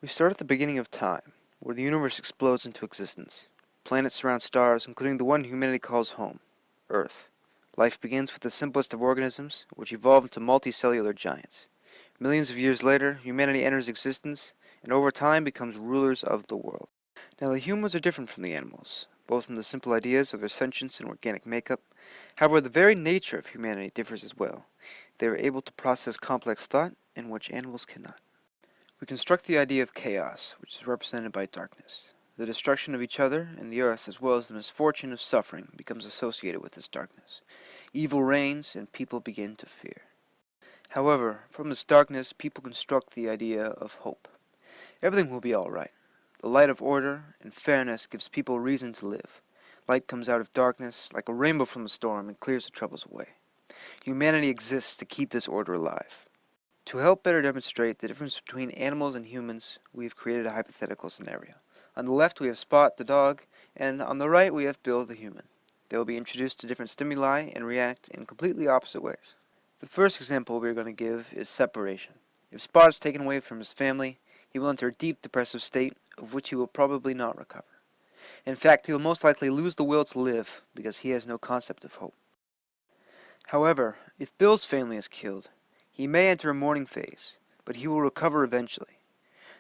We start at the beginning of time, where the universe explodes into existence. Planets surround stars, including the one humanity calls home, Earth. Life begins with the simplest of organisms, which evolve into multicellular giants. Millions of years later, humanity enters existence, and over time becomes rulers of the world. Now, the humans are different from the animals, both in the simple ideas of their sentience and organic makeup. However, the very nature of humanity differs as well. They are able to process complex thought, in which animals cannot. We construct the idea of chaos, which is represented by darkness. The destruction of each other and the earth, as well as the misfortune of suffering, becomes associated with this darkness. Evil reigns, and people begin to fear. However, from this darkness, people construct the idea of hope. Everything will be all right. The light of order and fairness gives people reason to live. Light comes out of darkness like a rainbow from a storm and clears the troubles away. Humanity exists to keep this order alive. To help better demonstrate the difference between animals and humans, we have created a hypothetical scenario. On the left we have Spot the dog, and on the right we have Bill the human. They will be introduced to different stimuli and react in completely opposite ways. The first example we are going to give is separation. If Spot is taken away from his family, he will enter a deep depressive state of which he will probably not recover. In fact, he will most likely lose the will to live because he has no concept of hope. However, if Bill's family is killed, he may enter a mourning phase, but he will recover eventually.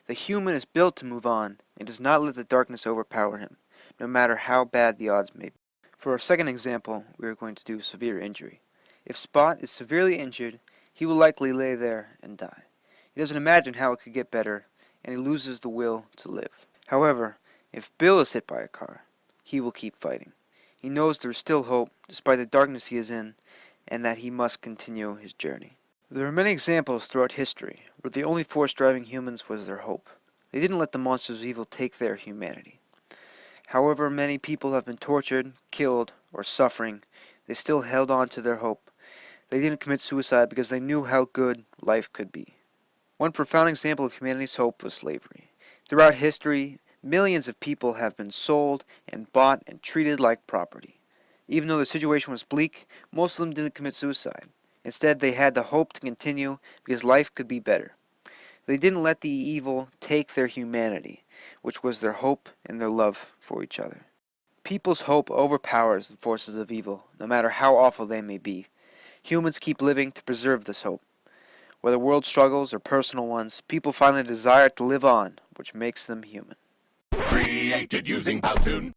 The human is built to move on and does not let the darkness overpower him, no matter how bad the odds may be. For our second example, we are going to do severe injury. If Spot is severely injured, he will likely lay there and die. He doesn't imagine how it could get better, and he loses the will to live. However, if Bill is hit by a car, he will keep fighting. He knows there is still hope, despite the darkness he is in, and that he must continue his journey. There are many examples throughout history where the only force driving humans was their hope. They didn't let the monsters of evil take their humanity. However many people have been tortured, killed, or suffering, they still held on to their hope. They didn't commit suicide because they knew how good life could be. One profound example of humanity's hope was slavery. Throughout history, millions of people have been sold and bought and treated like property. Even though the situation was bleak, most of them didn't commit suicide. Instead, they had the hope to continue because life could be better. They didn't let the evil take their humanity, which was their hope and their love for each other. People's hope overpowers the forces of evil, no matter how awful they may be. Humans keep living to preserve this hope. Whether world struggles or personal ones, people find the desire to live on, which makes them human. Created using Powtoon.